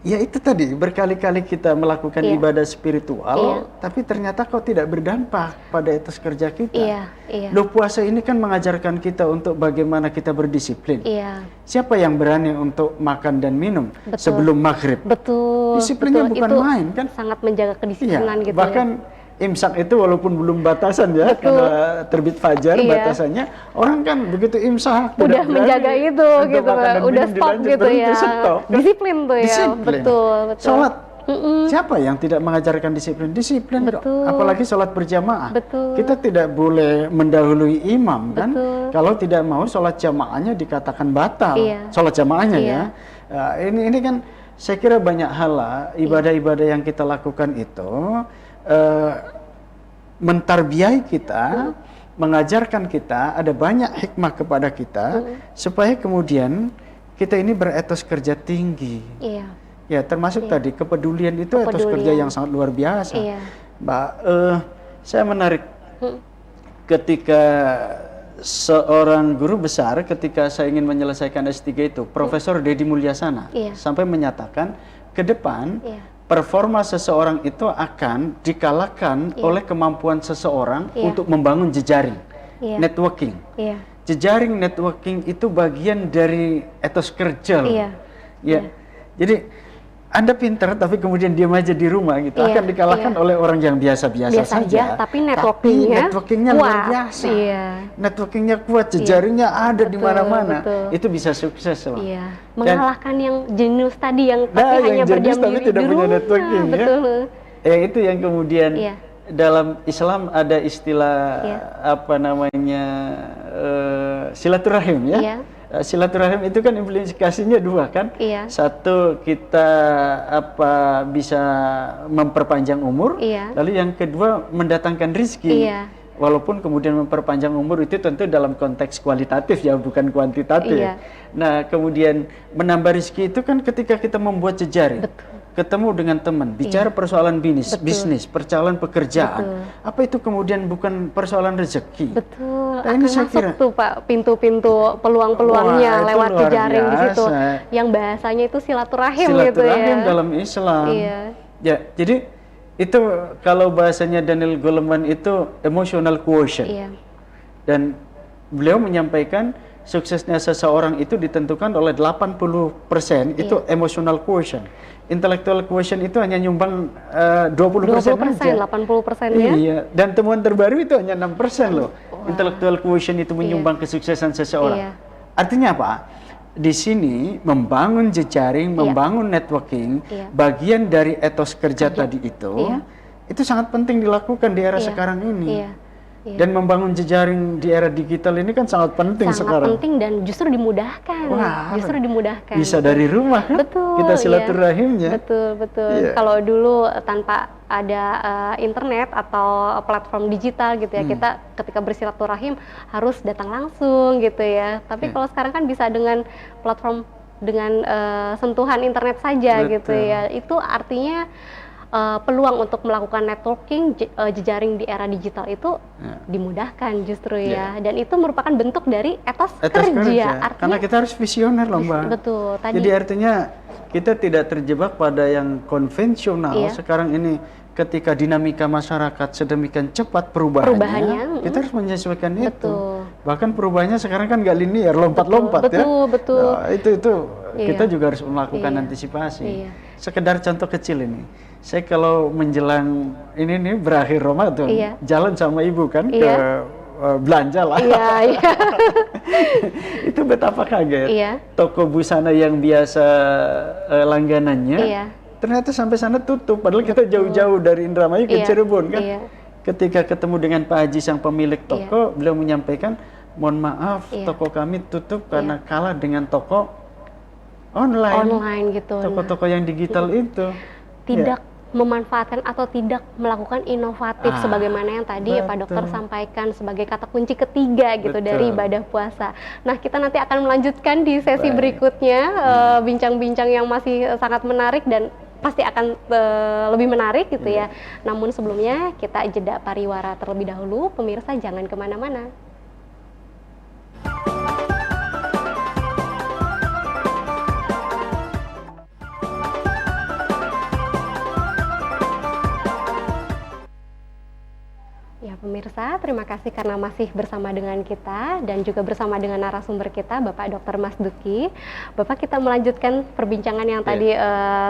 ya itu tadi berkali-kali kita melakukan ibadah spiritual, tapi ternyata kok tidak berdampak pada etos kerja kita. Loh, puasa ini kan mengajarkan kita untuk bagaimana kita berdisiplin. Siapa yang berani untuk makan dan minum sebelum maghrib? Disiplinnya bukan main kan? Sangat menjaga kedisiplinan gitu bahkan imsak itu walaupun belum batasan ya, karena terbit fajar batasannya, orang kan begitu imsak udah menjaga itu gitu, udah stop gitu ya. Disiplin tuh ya. Betul. Sholat, siapa yang tidak mengajarkan disiplin? Disiplin kok. Apalagi sholat berjamaah. Kita tidak boleh mendahului imam kan. Kalau tidak mau sholat jamaahnya dikatakan batal. Sholat jamaahnya ya. Ini kan saya kira banyak hal lah, ibadah-ibadah yang kita lakukan itu mentarbiai kita, mengajarkan kita, ada banyak hikmah kepada kita, supaya kemudian kita ini beretos kerja tinggi. Ya, termasuk tadi kepedulian itu etos kerja yang sangat luar biasa. Mbak, saya menarik ketika seorang guru besar, ketika saya ingin menyelesaikan S3 itu, Profesor Deddy Mulyasana, sampai menyatakan ke depan performa seseorang itu akan dikalahkan oleh kemampuan seseorang untuk membangun jejaring, networking. Jejaring networking itu bagian dari etos kerja loh. Jadi Anda pintar tapi kemudian diam aja di rumah gitu, akan dikalahkan oleh orang yang biasa-biasa saja. Tapi networkingnya luar biasa. Networkingnya kuat, jejaringnya ada di mana-mana. Itu bisa sukses loh. Mengalahkan yang jenius tadi yang tapi hanya berdiam diri tidak punya networking ya. Itu yang kemudian dalam Islam ada istilah apa namanya silaturahim ya. Silaturahim itu kan implikasinya dua kan. Satu, kita bisa memperpanjang umur, lalu yang kedua mendatangkan rizki. Walaupun kemudian memperpanjang umur itu tentu dalam konteks kualitatif ya, bukan kuantitatif. Nah, kemudian menambah rizki itu kan ketika kita membuat jejaring. ketemu dengan teman, bicara persoalan bisnis, persoalan pekerjaan. Apa itu kemudian bukan persoalan rezeki? Betul. Nah, akan ini saya masuk kira tuh Pak pintu-pintu peluang-peluangnya lewat luar jejaring di situ. biasa. Yang bahasanya itu silaturahim gitu ya. Silaturahim dalam Islam. Iya. Ya, jadi itu kalau bahasanya Daniel Goleman itu emotional quotient. Iya. Dan beliau menyampaikan suksesnya seseorang itu ditentukan oleh 80% itu emotional quotient. Intellectual quotient itu hanya nyumbang 20% aja. 80%-nya. Iya, dan temuan terbaru itu hanya 6% loh. Intellectual quotient itu menyumbang kesuksesan seseorang. Artinya apa? Di sini membangun jejaring, membangun networking, bagian dari etos kerja tadi itu sangat penting dilakukan di era sekarang ini. Dan membangun jejaring di era digital ini kan sangat penting sekarang. Sangat penting dan justru dimudahkan. Justru dimudahkan. Bisa dari rumah kan? Betul. Kita silaturahimnya. Betul. Kalau dulu tanpa ada internet atau platform digital gitu ya, kita ketika bersilaturahim harus datang langsung gitu ya. Tapi kalau sekarang kan bisa dengan platform dengan sentuhan internet saja gitu ya. Itu artinya peluang untuk melakukan networking jejaring di era digital itu dimudahkan justru ya. Dan itu merupakan bentuk dari etos kerja. Artinya, karena kita harus visioner loh Mbak. Betul. Jadi artinya kita tidak terjebak pada yang konvensional. Sekarang ini ketika dinamika masyarakat sedemikian cepat perubahannya, kita harus menyesuaikan itu. Bahkan perubahannya sekarang kan nggak linear, lompat-lompat ya. Betul. Nah, itu kita juga harus melakukan antisipasi. Sekedar contoh kecil ini. Saya kalau menjelang ini berakhir Ramadan, jalan sama ibu kan ke belanja lah. Itu betapa kaget. Toko busana yang biasa langganannya, ternyata sampai sana tutup. Padahal kita jauh-jauh dari Indramayu ke Cirebon kan. Ketika ketemu dengan Pak Haji sang pemilik toko, beliau menyampaikan, mohon maaf toko kami tutup karena kalah dengan toko online gitu. Toko-toko yang digital itu tidak memanfaatkan atau tidak melakukan inovatif sebagaimana yang tadi Pak Dokter sampaikan sebagai kata kunci ketiga gitu dari ibadah puasa. Nah, kita nanti akan melanjutkan di sesi berikutnya bincang-bincang yang masih sangat menarik dan pasti akan lebih menarik gitu ya. Namun sebelumnya kita jeda pariwara terlebih dahulu. Pemirsa jangan kemana-mana. Ya pemirsa, terima kasih karena masih bersama dengan kita dan juga bersama dengan narasumber kita, Bapak Dr. Mas Duki. Bapak, kita melanjutkan perbincangan yang tadi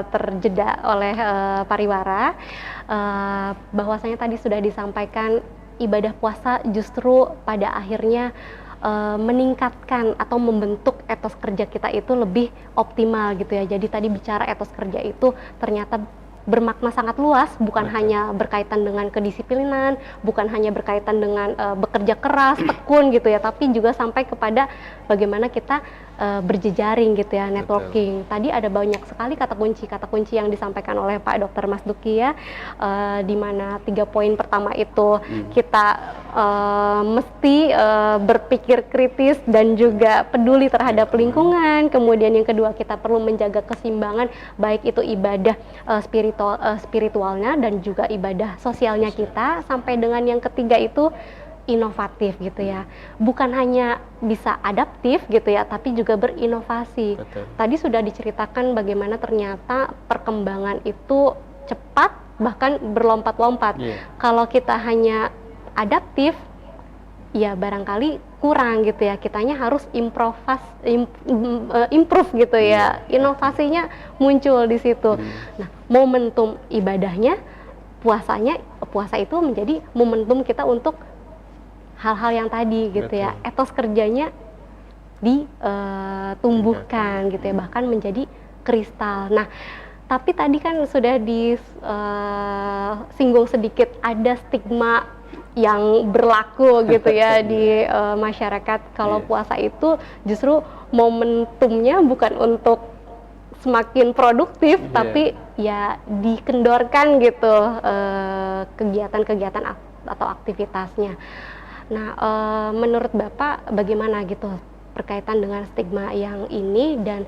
terjeda oleh pariwara, bahwasanya tadi sudah disampaikan ibadah puasa justru pada akhirnya meningkatkan atau membentuk etos kerja kita itu lebih optimal gitu ya. Jadi tadi bicara etos kerja itu ternyata bermakna sangat luas, bukan hanya berkaitan dengan kedisiplinan, bukan hanya berkaitan dengan bekerja keras, tekun gitu ya, tapi juga sampai kepada bagaimana kita berjejaring gitu ya, networking. Tadi ada banyak sekali kata kunci yang disampaikan oleh Pak Dr. Mas Duki ya, di mana 3 poin pertama itu kita mesti berpikir kritis dan juga peduli terhadap lingkungan. Kemudian yang kedua, kita perlu menjaga keseimbangan baik itu ibadah spiritualnya dan juga ibadah sosialnya kita, sampai dengan yang ketiga itu inovatif gitu ya, bukan hanya bisa adaptif gitu ya, tapi juga berinovasi. Tadi sudah diceritakan bagaimana ternyata perkembangan itu cepat bahkan berlompat-lompat. Kalau kita hanya adaptif ya barangkali kurang gitu ya, kitanya harus improve gitu ya, inovasinya muncul di situ. Nah, momentum ibadahnya, puasa itu menjadi momentum kita untuk hal-hal yang tadi gitu ya, etos kerjanya ditumbuhkan gitu ya, bahkan menjadi kristal. Nah, tapi tadi kan sudah disinggung sedikit, ada stigma yang berlaku gitu ya di masyarakat kalau puasa itu justru momentumnya bukan untuk semakin produktif, tapi ya dikendorkan gitu kegiatan-kegiatan atau aktivitasnya. Nah, menurut Bapak bagaimana gitu berkaitan dengan stigma yang ini, dan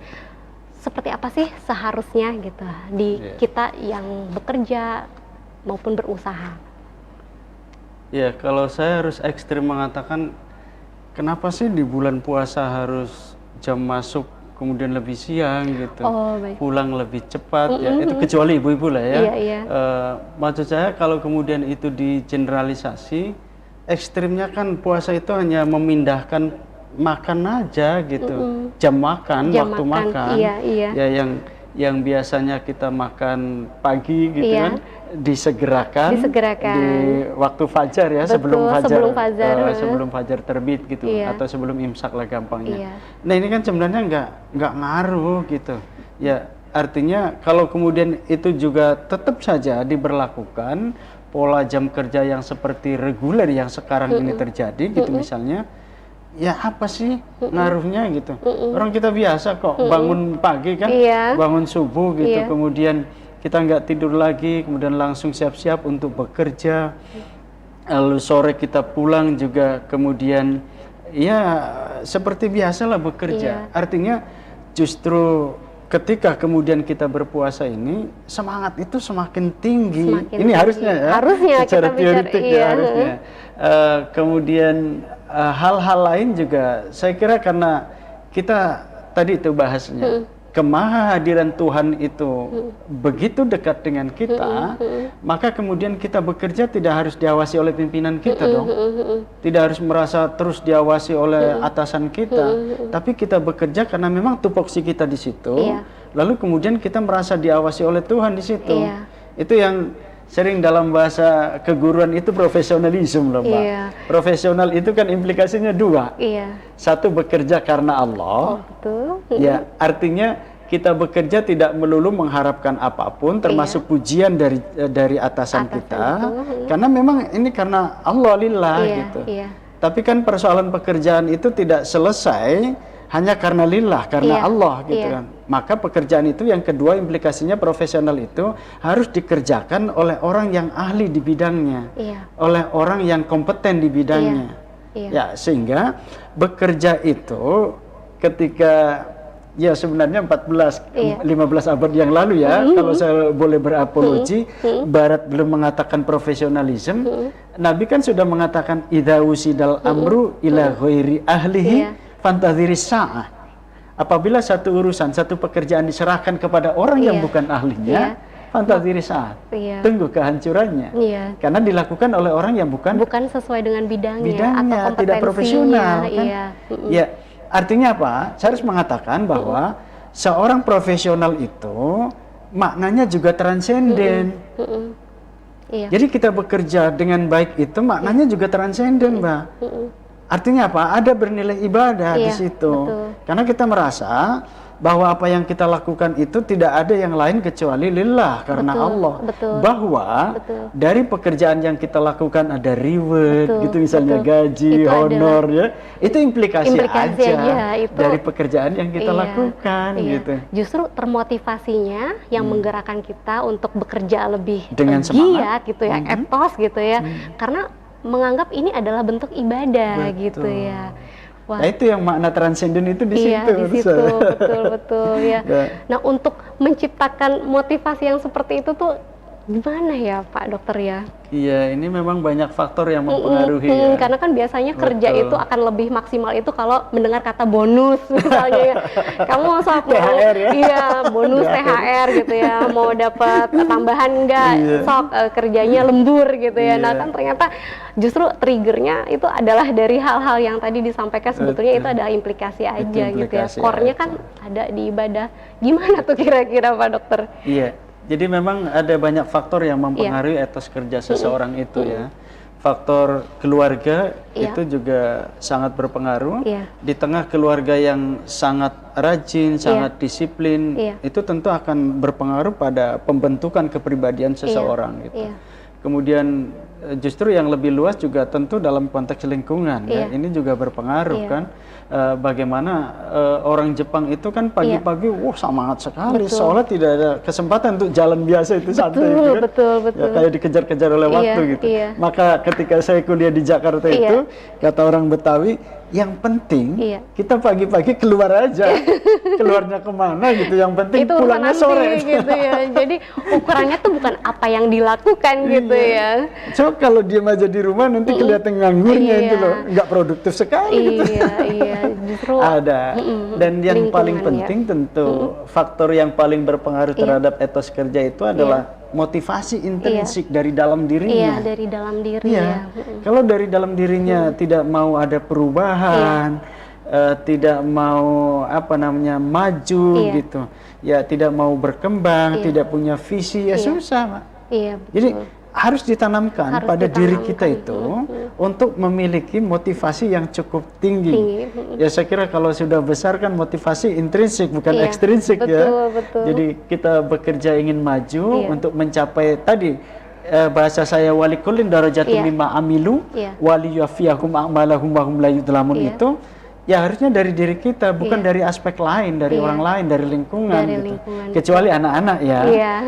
seperti apa sih seharusnya gitu di kita yang bekerja maupun berusaha? Ya, kalau saya harus ekstrim mengatakan, kenapa sih di bulan puasa harus jam masuk kemudian lebih siang gitu, pulang lebih cepat, ya itu kecuali ibu-ibu lah ya. Maksud saya kalau kemudian itu digeneralisasi, ekstrimnya kan puasa itu hanya memindahkan makan aja gitu, jam makan, waktu makan, ya yang biasanya kita makan pagi gitu kan, disegerakan di waktu fajar ya. Betul, sebelum fajar terbit gitu, atau sebelum imsak lah gampangnya. Nah ini kan sebenarnya nggak ngaruh gitu ya, artinya kalau kemudian itu juga tetap saja diberlakukan pola jam kerja yang seperti reguler yang sekarang ini terjadi gitu misalnya, ya apa sih ngaruhnya gitu. Orang kita biasa kok bangun pagi kan, bangun subuh gitu, kemudian kita nggak tidur lagi, kemudian langsung siap-siap untuk bekerja, lalu sore kita pulang juga kemudian ya seperti biasalah bekerja. Artinya justru ketika kemudian kita berpuasa ini, semangat itu semakin tinggi. Ini harusnya ya, secara teoretik ya harusnya. Kemudian hal-hal lain juga saya kira karena kita tadi itu bahasnya kemahadiran Tuhan itu begitu dekat dengan kita, maka kemudian kita bekerja tidak harus diawasi oleh pimpinan kita dong, tidak harus merasa terus diawasi oleh atasan kita, tapi kita bekerja karena memang tupoksi kita di situ, lalu kemudian kita merasa diawasi oleh Tuhan di situ. Itu yang sering dalam bahasa keguruan itu profesionalisme loh Mbak. Profesional itu kan implikasinya dua. Satu, bekerja karena Allah. Ya, artinya kita bekerja tidak melulu mengharapkan apapun, termasuk pujian dari atasan kita, karena memang ini karena Allah lillah gitu. Tapi kan persoalan pekerjaan itu tidak selesai hanya karena lillah, karena Allah gitu kan. Maka pekerjaan itu yang kedua implikasinya profesional itu harus dikerjakan oleh orang yang ahli di bidangnya, oleh orang yang kompeten di bidangnya. Ya, sehingga bekerja itu ketika ya sebenarnya 15 abad yang lalu ya, kalau saya boleh berapologi, Barat belum mengatakan profesionalisme, Nabi kan sudah mengatakan idza usidal amru ila ghairi ahlihi fantadhiri sa'ah. Apabila satu urusan, satu pekerjaan diserahkan kepada orang yang bukan ahlinya, fantadhiri sa'ah. Tunggu kehancurannya. Karena dilakukan oleh orang yang bukan sesuai dengan bidangnya atau tidak profesional kan. Ya, artinya apa? Saya harus mengatakan bahwa seorang profesional itu maknanya juga transenden. Jadi kita bekerja dengan baik itu maknanya juga transenden, Mbak. Artinya apa? Ada bernilai ibadah di situ. Karena kita merasa bahwa apa yang kita lakukan itu tidak ada yang lain kecuali lillah, karena Allah. Bahwa dari pekerjaan yang kita lakukan ada reward, gitu misalnya gaji, honor ya. Itu implikasi aja dari pekerjaan yang kita lakukan gitu. Justru termotivasinya yang menggerakkan kita untuk bekerja lebih dengan giat gitu ya, etos gitu ya. Karena menganggap ini adalah bentuk ibadah gitu ya. Nah itu yang makna transenden itu di situ. Di situ, betul ya. Nah untuk menciptakan motivasi yang seperti itu tuh gimana ya Pak Dokter ya? Iya, ini memang banyak faktor yang mempengaruhi ya. Karena kan biasanya kerja itu akan lebih maksimal itu kalau mendengar kata bonus misalnya ya. Kamu sok THR ya? Iya, bonus THR gitu ya. Mau dapat tambahan enggak? Sok kerjanya lembur gitu ya. Nah kan ternyata justru triggernya itu adalah dari hal-hal yang tadi disampaikan, sebetulnya itu adalah implikasi aja gitu ya. Core-nya kan ada di ibadah. Gimana tuh kira-kira Pak Dokter? Iya. Jadi memang ada banyak faktor yang mempengaruhi etos kerja seseorang itu ya. Faktor keluarga itu juga sangat berpengaruh. Di tengah keluarga yang sangat rajin, sangat disiplin, itu tentu akan berpengaruh pada pembentukan kepribadian seseorang gitu. Kemudian justru yang lebih luas juga tentu dalam konteks lingkungan ya. Ini juga berpengaruh kan. Bagaimana orang Jepang itu kan pagi-pagi semangat sekali, seolah tidak ada kesempatan untuk jalan biasa itu santai gitu kan. Ya, kayak dikejar-kejar oleh waktu gitu. Maka ketika saya kuliah di Jakarta itu, kata orang Betawi, Yang penting Iya. kita pagi-pagi keluar aja, keluarnya kemana gitu. Yang penting Itu pulangnya urusan sore. nanti gitu ya. Jadi ukurannya tuh bukan apa yang dilakukan gitu ya. So kalau diem aja di rumah nanti kelihatan nganggurnya itu Iya. loh, nggak produktif sekali gitu. Iya, justru Ada. Dan yang paling lingkungan ya. penting tentu faktor yang paling berpengaruh terhadap etos kerja itu adalah motivasi intrinsik dari dalam Iya, dirinya. dari dalam diri Iya. ya. Kalau dari dalam dirinya tidak mau ada perubahan, tidak mau maju Iya. gitu, ya tidak mau berkembang, tidak punya visi, ya susah, Pak. Iya, Jadi harus ditanamkan pada diri kita itu untuk memiliki motivasi yang cukup tinggi. Ya saya kira kalau sudah besar kan motivasi intrinsik bukan ekstrinsik ya. Betul. Jadi kita bekerja ingin maju untuk mencapai tadi bahasa saya wali kullin darajatin mimma amilu wali yuafiyahum a'malahum wa hum la yudlamun itu ya harusnya dari diri kita bukan dari aspek lain, dari orang lain, dari lingkungan gitu. Kecuali anak-anak ya.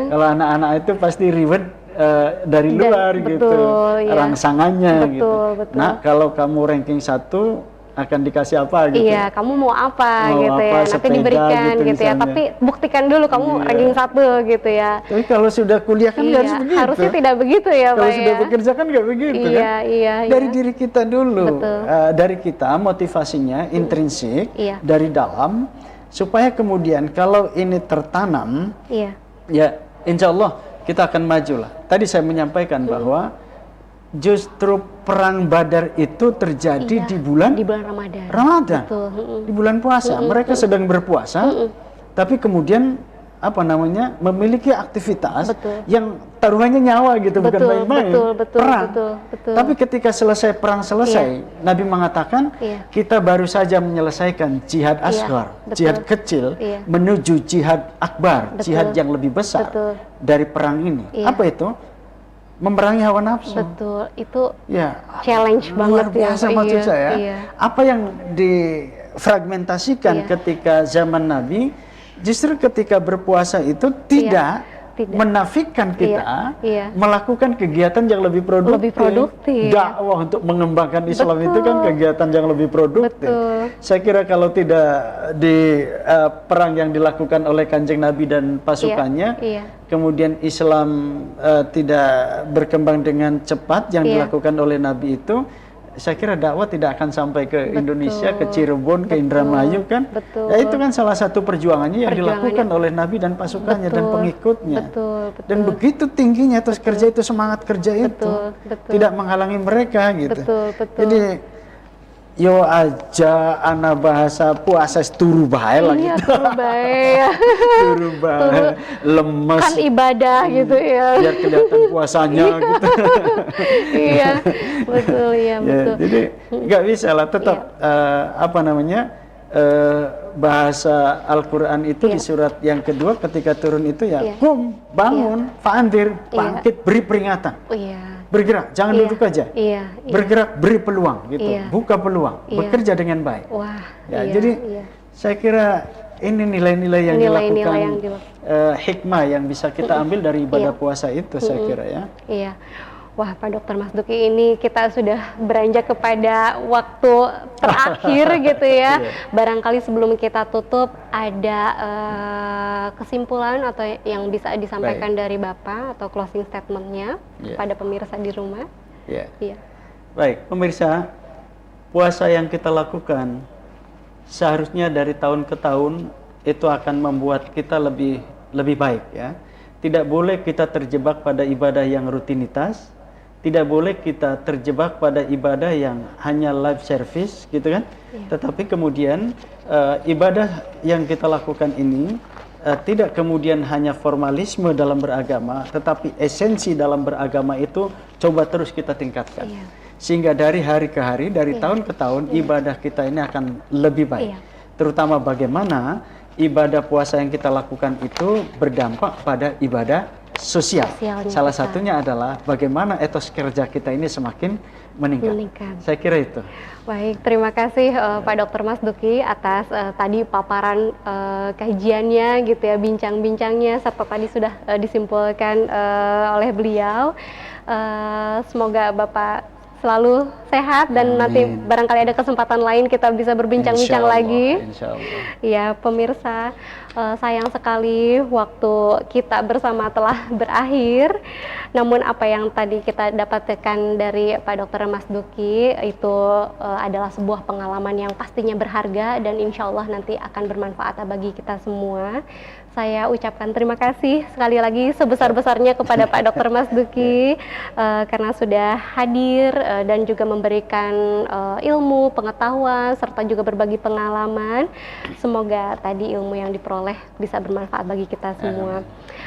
Kalau anak-anak itu pasti reward dari luar gitu, rangsangannya gitu. Nah, kalau kamu ranking 1 akan dikasih apa gitu? Iya, kamu mau apa mau gitu apa, ya? Nanti sepeda diberikan gitu ya. misalnya. Tapi buktikan dulu kamu ranking 1 gitu ya. Tapi kalau sudah kuliah kan harus begitu. Harusnya tidak begitu ya, Pak. Kalau sudah bekerja kan nggak begitu kan? Iya. Dari diri kita dulu, dari kita motivasinya intrinsik dari dalam, supaya kemudian kalau ini tertanam, ya insya Allah kita akan maju lah. Tadi saya menyampaikan bahwa justru perang Badar itu terjadi di bulan Ramadan. Betul. Di bulan puasa. Mereka sedang berpuasa, tapi kemudian memiliki aktivitas yang taruhannya nyawa gitu, bukan main-main. Perang. Betul. Tapi ketika perang selesai, Nabi mengatakan kita baru saja menyelesaikan jihad asghar, jihad kecil, menuju jihad akbar, jihad yang lebih besar dari perang ini. Apa itu? Memerangi hawa nafsu. Betul, itu challenge banget luar biasa maksud saya. Apa yang difragmentasikan ketika zaman Nabi, justru ketika berpuasa itu tidak menafikan kita melakukan kegiatan yang lebih produktif. Dakwah untuk mengembangkan Islam itu kan kegiatan yang lebih produktif. Saya kira kalau tidak di perang yang dilakukan oleh Kanjeng Nabi dan pasukannya, kemudian Islam tidak berkembang dengan cepat yang dilakukan oleh Nabi itu, saya kira dakwah tidak akan sampai ke Indonesia, ke Cirebon, ke Indramayu kan. Ya itu kan salah satu perjuangannya yang dilakukan oleh Nabi dan pasukannya dan pengikutnya. Dan begitu tingginya terus kerja itu, semangat kerja itu tidak menghalangi mereka gitu. Jadi yo aja anak bahasa puasa turu bae lah gitu. Turu bae, lemes. Kan ibadah gitu ya. Biar kelihatan puasanya gitu. Iya, betul. Jadi nggak bisa lah, tetap bahasa Al-Quran itu di surat yang kedua ketika turun itu kum, bangun, fa'andir, bangkit, beri peringatan. Bergerak, jangan duduk aja. Bergerak, beri peluang gitu. Buka peluang, bekerja dengan baik. Jadi saya kira ini nilai-nilai yang dilakukan, hikmah yang bisa kita ambil dari ibadah puasa itu, saya kira ya. Wah, Pak Dr. Mas Duki, ini kita sudah beranjak kepada waktu terakhir gitu ya. Barangkali sebelum kita tutup, ada kesimpulan atau yang bisa disampaikan dari Bapak atau closing statement-nya kepada pemirsa di rumah? Baik, pemirsa, puasa yang kita lakukan seharusnya dari tahun ke tahun itu akan membuat kita lebih baik ya. Tidak boleh kita terjebak pada ibadah yang rutinitas. Tidak boleh kita terjebak pada ibadah yang hanya live service gitu kan. Tetapi kemudian ibadah yang kita lakukan ini tidak kemudian hanya formalisme dalam beragama, tetapi esensi dalam beragama itu coba terus kita tingkatkan. Sehingga dari hari ke hari, dari tahun ke tahun, ibadah kita ini akan lebih baik. Terutama bagaimana ibadah puasa yang kita lakukan itu berdampak pada ibadah sosial. Salah satunya adalah bagaimana etos kerja kita ini semakin meningkat. Saya kira itu. Baik, terima kasih Pak Dr. Mas Duki atas tadi paparan kajiannya gitu ya, bincang-bincangnya serta tadi sudah disimpulkan oleh beliau. Semoga Bapak selalu sehat dan nanti barangkali ada kesempatan lain kita bisa berbincang-bincang lagi. Insya Allah. Ya, pemirsa, sayang sekali waktu kita bersama telah berakhir. Namun apa yang tadi kita dapatkan dari Pak Dr. Mas Duki itu adalah sebuah pengalaman yang pastinya berharga dan insya Allah nanti akan bermanfaat bagi kita semua. Saya ucapkan terima kasih sekali lagi sebesar-besarnya kepada Pak Dr. Mas Duki karena sudah hadir dan juga memberikan ilmu, pengetahuan, serta juga berbagi pengalaman. Semoga tadi ilmu yang diperoleh bisa bermanfaat bagi kita semua.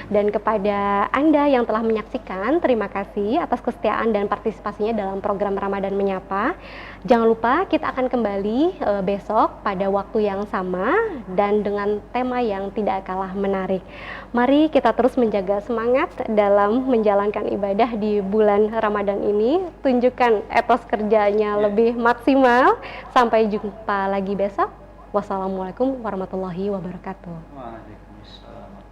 Dan kepada Anda yang telah menyaksikan, terima kasih atas kesetiaan dan partisipasinya dalam program Ramadan Menyapa. Jangan lupa kita akan kembali besok pada waktu yang sama dan dengan tema yang tidak kalah menarik. Mari kita terus menjaga semangat dalam menjalankan ibadah di bulan Ramadan ini. Tunjukkan etos kerjanya lebih maksimal. Sampai jumpa lagi besok. Wassalamualaikum warahmatullahi wabarakatuh. Waalaikumsalam.